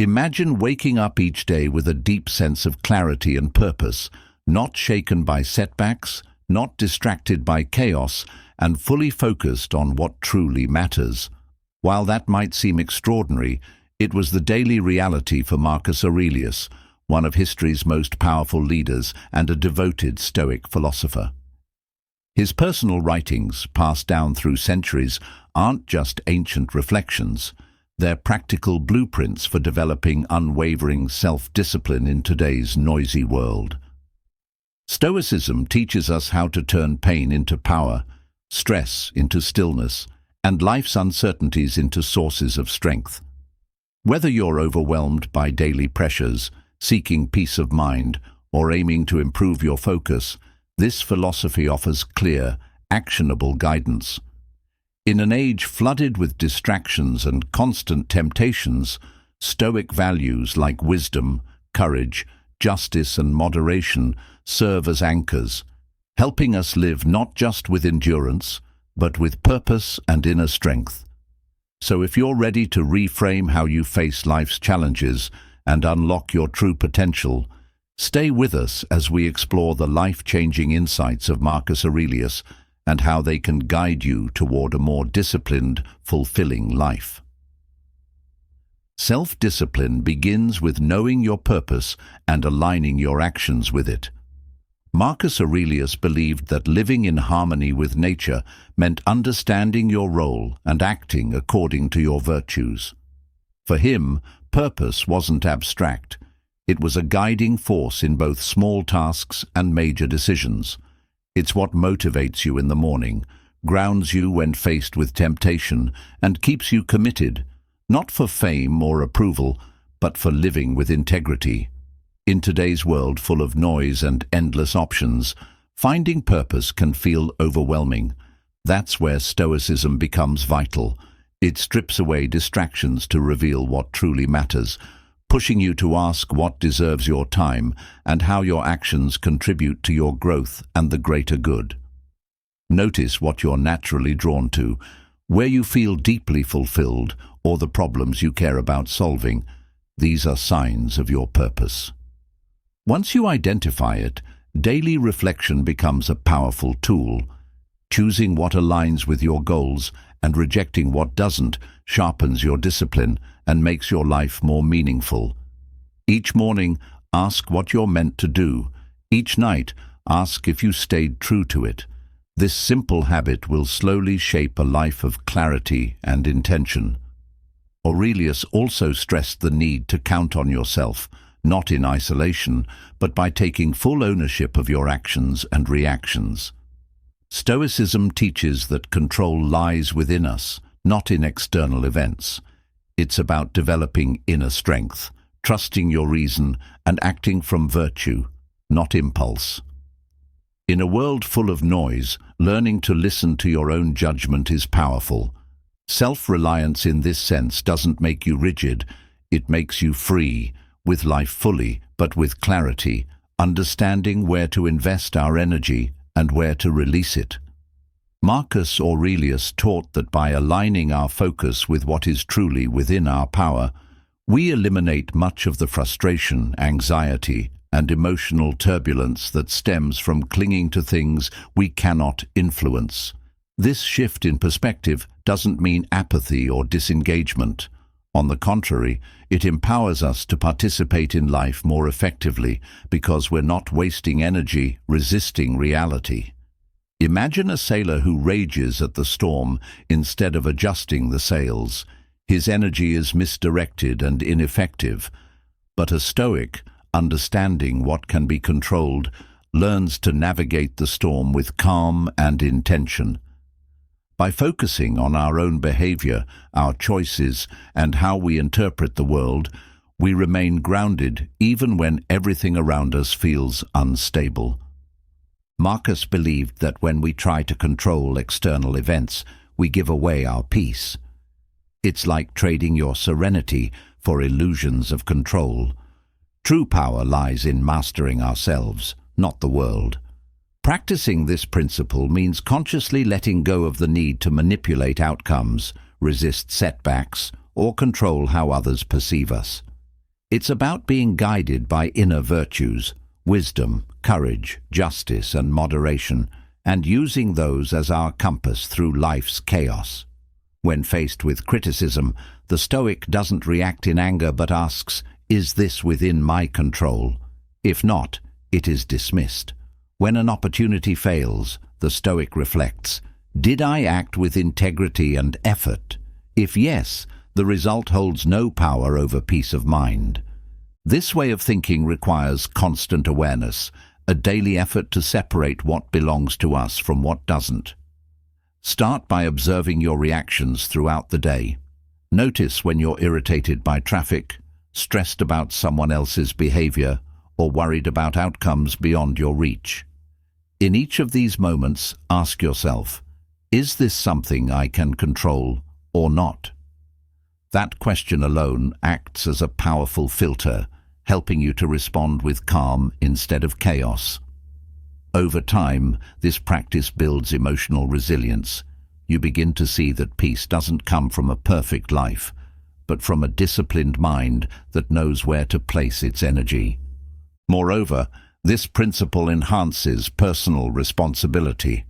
Imagine waking up each day with a deep sense of clarity and purpose, not shaken by setbacks, not distracted by chaos, and fully focused on what truly matters. While that might seem extraordinary, it was the daily reality for Marcus Aurelius, one of history's most powerful leaders and a devoted Stoic philosopher. His personal writings, passed down through centuries, aren't just ancient reflections. They're practical blueprints for developing unwavering self-discipline in today's noisy world. Stoicism teaches us how to turn pain into power, stress into stillness, and life's uncertainties into sources of strength. Whether you're overwhelmed by daily pressures, seeking peace of mind, or aiming to improve your focus, this philosophy offers clear, actionable guidance. In an age flooded with distractions and constant temptations, Stoic values like wisdom, courage, justice, and moderation serve as anchors, helping us live not just with endurance, but with purpose and inner strength. So if you're ready to reframe how you face life's challenges and unlock your true potential, stay with us as we explore the life-changing insights of Marcus Aurelius and how they can guide you toward a more disciplined, fulfilling life. Self-discipline begins with knowing your purpose and aligning your actions with it. Marcus Aurelius believed that living in harmony with nature meant understanding your role and acting according to your virtues. For him, purpose wasn't abstract. It was a guiding force in both small tasks and major decisions. It's what motivates you in the morning, grounds you when faced with temptation, and keeps you committed, not for fame or approval, but for living with integrity. In today's world full of noise and endless options, finding purpose can feel overwhelming. That's where Stoicism becomes vital. It strips away distractions to reveal what truly matters, pushing you to ask what deserves your time and how your actions contribute to your growth and the greater good. Notice what you're naturally drawn to, where you feel deeply fulfilled, or the problems you care about solving. These are signs of your purpose. Once you identify it, daily reflection becomes a powerful tool. Choosing what aligns with your goals and rejecting what doesn't sharpens your discipline and makes your life more meaningful. Each morning, ask what you're meant to do. Each night, ask if you stayed true to it. This simple habit will slowly shape a life of clarity and intention. Aurelius also stressed the need to count on yourself, not in isolation, but by taking full ownership of your actions and reactions. Stoicism teaches that control lies within us, not in external events. It's about developing inner strength, trusting your reason, and acting from virtue, not impulse. In a world full of noise, learning to listen to your own judgment is powerful. Self-reliance in this sense doesn't make you rigid, it makes you free, with life fully, but with clarity, understanding where to invest our energy and where to release it. Marcus Aurelius taught that by aligning our focus with what is truly within our power, we eliminate much of the frustration, anxiety, and emotional turbulence that stems from clinging to things we cannot influence. This shift in perspective doesn't mean apathy or disengagement. On the contrary, it empowers us to participate in life more effectively because we're not wasting energy resisting reality. Imagine a sailor who rages at the storm instead of adjusting the sails. His energy is misdirected and ineffective. But a Stoic, understanding what can be controlled, learns to navigate the storm with calm and intention. By focusing on our own behavior, our choices, and how we interpret the world, we remain grounded even when everything around us feels unstable. Marcus believed that when we try to control external events, we give away our peace. It's like trading your serenity for illusions of control. True power lies in mastering ourselves, not the world. Practicing this principle means consciously letting go of the need to manipulate outcomes, resist setbacks, or control how others perceive us. It's about being guided by inner virtues, wisdom, courage, justice, and moderation, and using those as our compass through life's chaos. When faced with criticism, the Stoic doesn't react in anger but asks, "Is this within my control?" If not, it is dismissed. When an opportunity fails, the Stoic reflects, "Did I act with integrity and effort?" If yes, the result holds no power over peace of mind. This way of thinking requires constant awareness, a daily effort to separate what belongs to us from what doesn't. Start by observing your reactions throughout the day. Notice when you're irritated by traffic, stressed about someone else's behavior, or worried about outcomes beyond your reach. In each of these moments, ask yourself, is this something I can control or not? That question alone acts as a powerful filter, helping you to respond with calm instead of chaos. Over time, this practice builds emotional resilience. You begin to see that peace doesn't come from a perfect life, but from a disciplined mind that knows where to place its energy. Moreover, this principle enhances personal responsibility.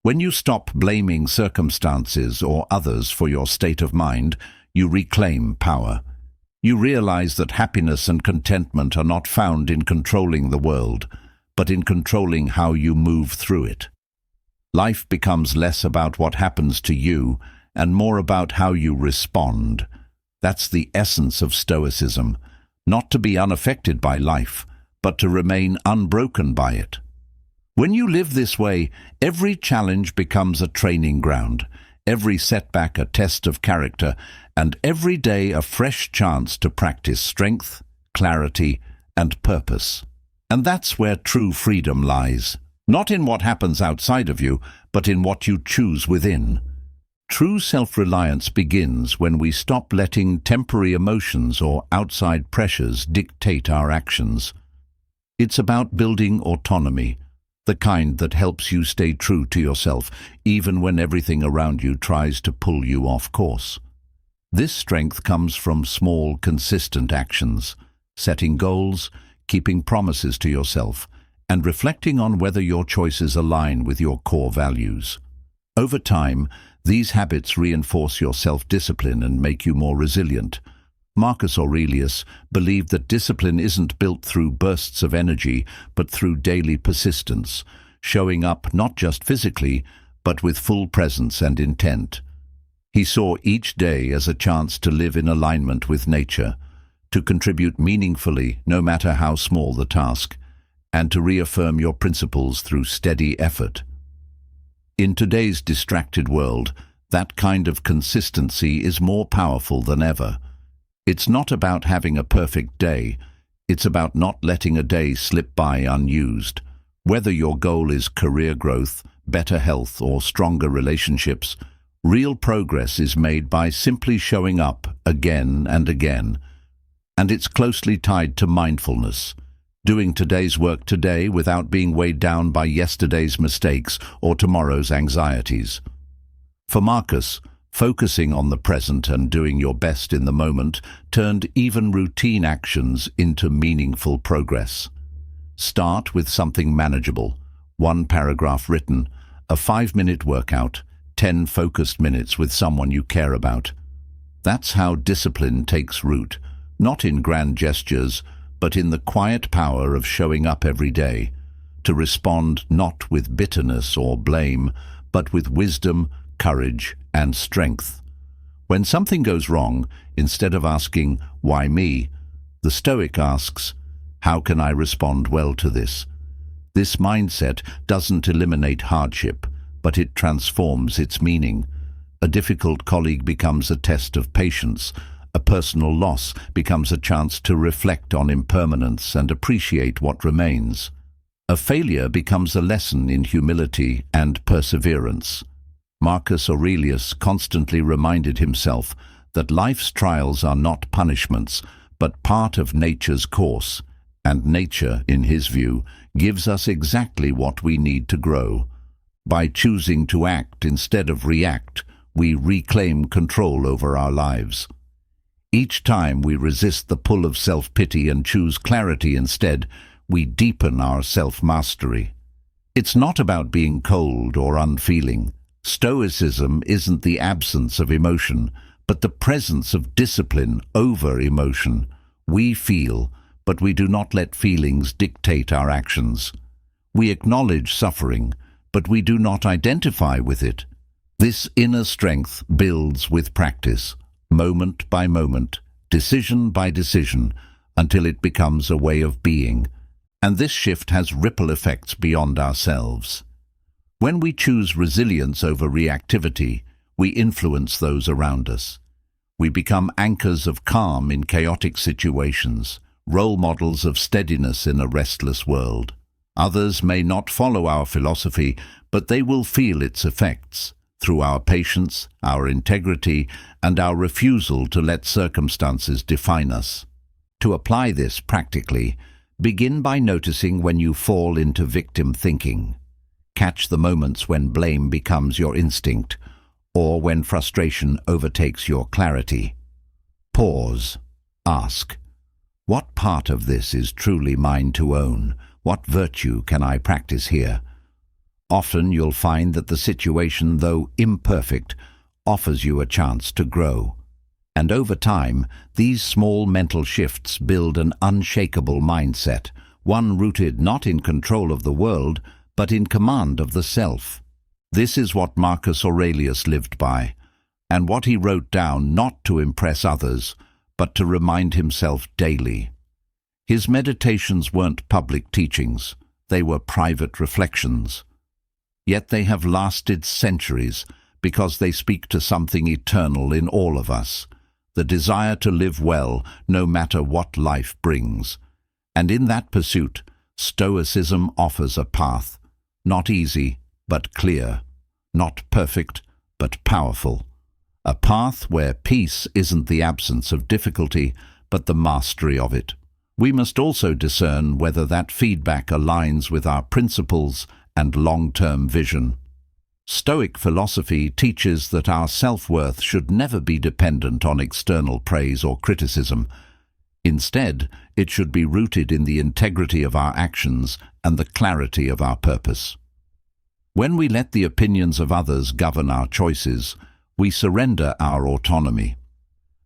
When you stop blaming circumstances or others for your state of mind, you reclaim power. You realize that happiness and contentment are not found in controlling the world, but in controlling how you move through it. Life becomes less about what happens to you and more about how you respond. That's the essence of Stoicism, not to be unaffected by life, but to remain unbroken by it. When you live this way, every challenge becomes a training ground, every setback a test of character, and every day a fresh chance to practice strength, clarity, and purpose. And that's where true freedom lies, not in what happens outside of you, but in what you choose within. True self-reliance begins when we stop letting temporary emotions or outside pressures dictate our actions. It's about building autonomy, the kind that helps you stay true to yourself, even when everything around you tries to pull you off course. This strength comes from small, consistent actions, setting goals, keeping promises to yourself, and reflecting on whether your choices align with your core values. Over time, these habits reinforce your self-discipline and make you more resilient. Marcus Aurelius believed that discipline isn't built through bursts of energy, but through daily persistence, showing up not just physically, but with full presence and intent. He saw each day as a chance to live in alignment with nature, to contribute meaningfully no matter how small the task, and to reaffirm your principles through steady effort. In today's distracted world, that kind of consistency is more powerful than ever. It's not about having a perfect day, it's about not letting a day slip by unused. Whether your goal is career growth, better health, or stronger relationships, real progress is made by simply showing up again and again. And it's closely tied to mindfulness, doing today's work today without being weighed down by yesterday's mistakes or tomorrow's anxieties. For Marcus, focusing on the present and doing your best in the moment turned even routine actions into meaningful progress. Start with something manageable, 1 paragraph written, a 5-minute workout, 10 focused minutes with someone you care about. That's how discipline takes root, not in grand gestures, but in the quiet power of showing up every day, to respond not with bitterness or blame, but with wisdom, courage, and strength. When something goes wrong, instead of asking, "Why me?" the Stoic asks, "How can I respond well to this?" This mindset doesn't eliminate hardship, but it transforms its meaning. A difficult colleague becomes a test of patience. A personal loss becomes a chance to reflect on impermanence and appreciate what remains. A failure becomes a lesson in humility and perseverance. Marcus Aurelius constantly reminded himself that life's trials are not punishments, but part of nature's course, and nature, in his view, gives us exactly what we need to grow. By choosing to act instead of react, we reclaim control over our lives. Each time we resist the pull of self-pity and choose clarity instead, we deepen our self-mastery. It's not about being cold or unfeeling. Stoicism isn't the absence of emotion, but the presence of discipline over emotion. We feel, but we do not let feelings dictate our actions. We acknowledge suffering, but we do not identify with it. This inner strength builds with practice, moment by moment, decision by decision, until it becomes a way of being. And this shift has ripple effects beyond ourselves. When we choose resilience over reactivity, we influence those around us. We become anchors of calm in chaotic situations, role models of steadiness in a restless world. Others may not follow our philosophy, but they will feel its effects through our patience, our integrity, and our refusal to let circumstances define us. To apply this practically, begin by noticing when you fall into victim thinking. Catch the moments when blame becomes your instinct, or when frustration overtakes your clarity. Pause. Ask, what part of this is truly mine to own? What virtue can I practice here? Often you'll find that the situation, though imperfect, offers you a chance to grow. And over time, these small mental shifts build an unshakable mindset, one rooted not in control of the world, but in command of the self. This is what Marcus Aurelius lived by, and what he wrote down not to impress others, but to remind himself daily. His meditations weren't public teachings, they were private reflections. Yet they have lasted centuries because they speak to something eternal in all of us, the desire to live well no matter what life brings. And in that pursuit, Stoicism offers a path, not easy, but clear, not perfect, but powerful. A path where peace isn't the absence of difficulty, but the mastery of it. We must also discern whether that feedback aligns with our principles and long-term vision. Stoic philosophy teaches that our self-worth should never be dependent on external praise or criticism. Instead, it should be rooted in the integrity of our actions and the clarity of our purpose. When we let the opinions of others govern our choices, we surrender our autonomy.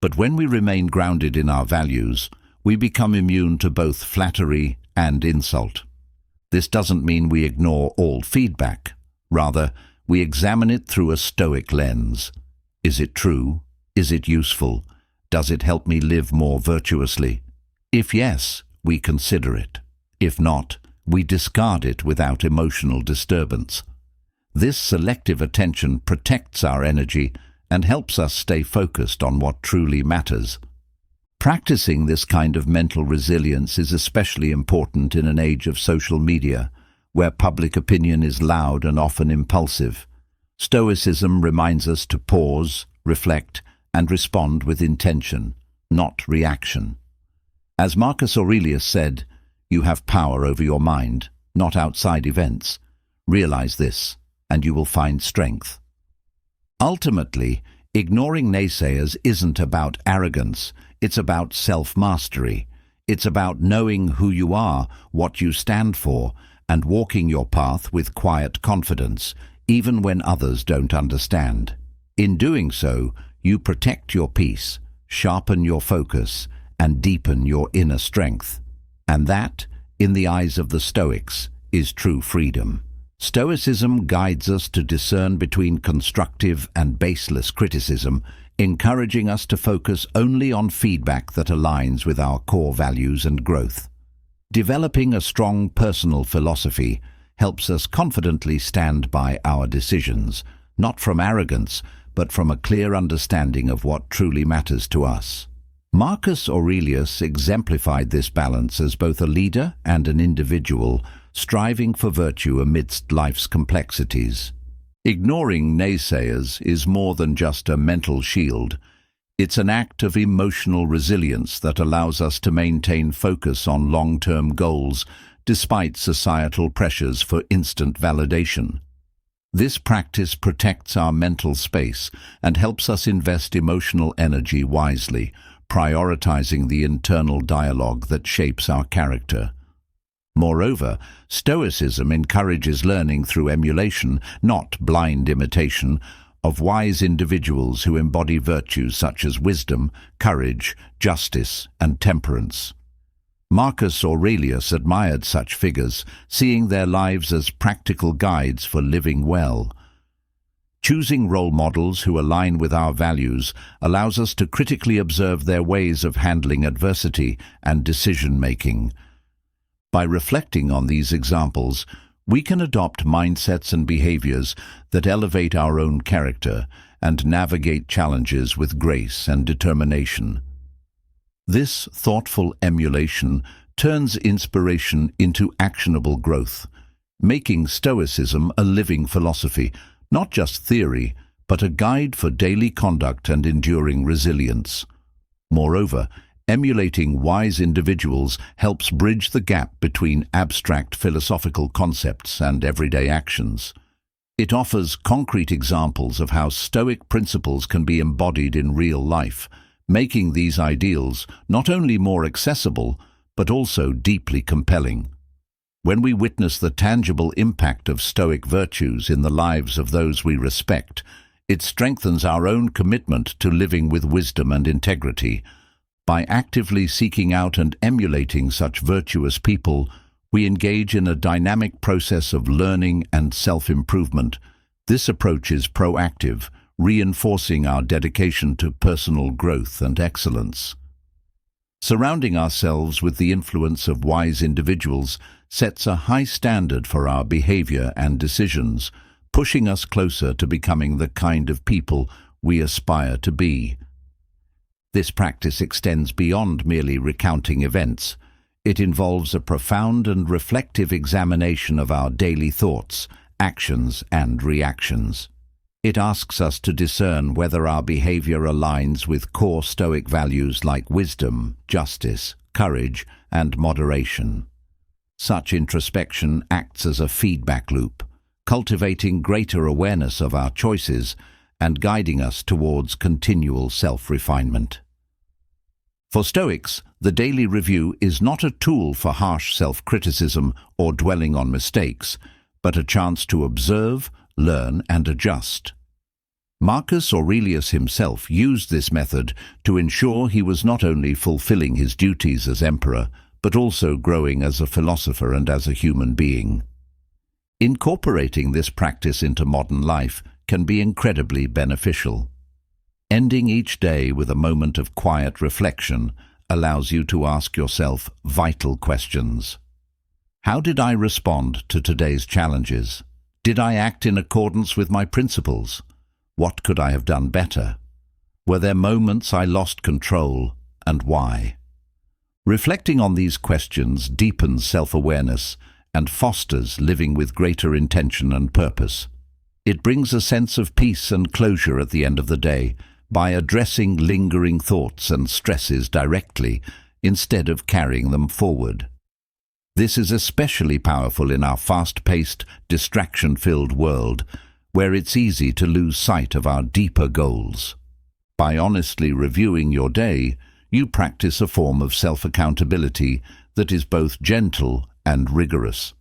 But when we remain grounded in our values, we become immune to both flattery and insult. This doesn't mean we ignore all feedback. Rather, we examine it through a Stoic lens. Is it true? Is it useful? Does it help me live more virtuously? If yes, we consider it. If not, we discard it without emotional disturbance. This selective attention protects our energy and helps us stay focused on what truly matters. Practicing this kind of mental resilience is especially important in an age of social media, where public opinion is loud and often impulsive. Stoicism reminds us to pause, reflect, and respond with intention, not reaction. As Marcus Aurelius said, you have power over your mind, not outside events. Realize this, and you will find strength. Ultimately, ignoring naysayers isn't about arrogance, it's about self-mastery. It's about knowing who you are, what you stand for, and walking your path with quiet confidence, even when others don't understand. In doing so, you protect your peace, sharpen your focus, and deepen your inner strength. And that, in the eyes of the Stoics, is true freedom. Stoicism guides us to discern between constructive and baseless criticism, encouraging us to focus only on feedback that aligns with our core values and growth. Developing a strong personal philosophy helps us confidently stand by our decisions, not from arrogance, but from a clear understanding of what truly matters to us. Marcus Aurelius exemplified this balance as both a leader and an individual, striving for virtue amidst life's complexities. Ignoring naysayers is more than just a mental shield. It's an act of emotional resilience that allows us to maintain focus on long-term goals despite societal pressures for instant validation. This practice protects our mental space and helps us invest emotional energy wisely, prioritizing the internal dialogue that shapes our character. Moreover, Stoicism encourages learning through emulation, not blind imitation, of wise individuals who embody virtues such as wisdom, courage, justice, and temperance. Marcus Aurelius admired such figures, seeing their lives as practical guides for living well. Choosing role models who align with our values allows us to critically observe their ways of handling adversity and decision-making. By reflecting on these examples, we can adopt mindsets and behaviors that elevate our own character and navigate challenges with grace and determination. This thoughtful emulation turns inspiration into actionable growth, making Stoicism a living philosophy, not just theory, but a guide for daily conduct and enduring resilience. Moreover, emulating wise individuals helps bridge the gap between abstract philosophical concepts and everyday actions. It offers concrete examples of how Stoic principles can be embodied in real life, making these ideals not only more accessible, but also deeply compelling. When we witness the tangible impact of Stoic virtues in the lives of those we respect, it strengthens our own commitment to living with wisdom and integrity. By actively seeking out and emulating such virtuous people, we engage in a dynamic process of learning and self-improvement. This approach is proactive, reinforcing our dedication to personal growth and excellence. Surrounding ourselves with the influence of wise individuals sets a high standard for our behavior and decisions, pushing us closer to becoming the kind of people we aspire to be. This practice extends beyond merely recounting events. It involves a profound and reflective examination of our daily thoughts, actions, and reactions. It asks us to discern whether our behavior aligns with core Stoic values like wisdom, justice, courage, and moderation. Such introspection acts as a feedback loop, cultivating greater awareness of our choices and guiding us towards continual self-refinement. For Stoics, the daily review is not a tool for harsh self-criticism or dwelling on mistakes, but a chance to observe, learn, and adjust. Marcus Aurelius himself used this method to ensure he was not only fulfilling his duties as emperor, but also growing as a philosopher and as a human being. Incorporating this practice into modern life can be incredibly beneficial. Ending each day with a moment of quiet reflection allows you to ask yourself vital questions. How did I respond to today's challenges? Did I act in accordance with my principles? What could I have done better? Were there moments I lost control, and why? Reflecting on these questions deepens self-awareness and fosters living with greater intention and purpose. It brings a sense of peace and closure at the end of the day by addressing lingering thoughts and stresses directly instead of carrying them forward. This is especially powerful in our fast-paced, distraction-filled world, where it's easy to lose sight of our deeper goals. By honestly reviewing your day, you practice a form of self-accountability that is both gentle and rigorous.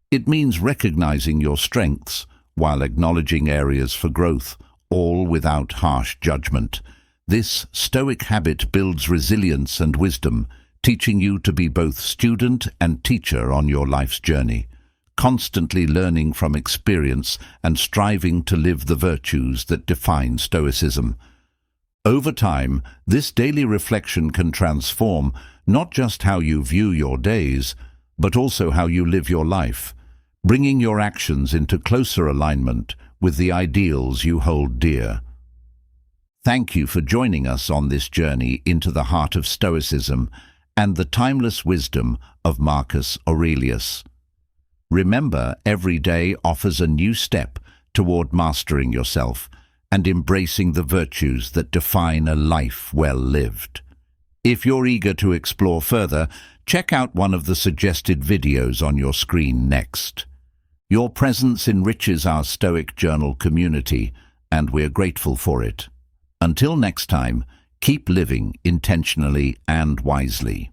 It means recognizing your strengths while acknowledging areas for growth, all without harsh judgment. This Stoic habit builds resilience and wisdom, teaching you to be both student and teacher on your life's journey, constantly learning from experience and striving to live the virtues that define Stoicism. Over time, this daily reflection can transform not just how you view your days, but also how you live your life, bringing your actions into closer alignment with the ideals you hold dear. Thank you for joining us on this journey into the heart of Stoicism and the timeless wisdom of Marcus Aurelius. Remember, every day offers a new step toward mastering yourself and embracing the virtues that define a life well lived. If you're eager to explore further, check out one of the suggested videos on your screen next. Your presence enriches our Stoic Journal community, and we're grateful for it. Until next time, Keep living intentionally and wisely.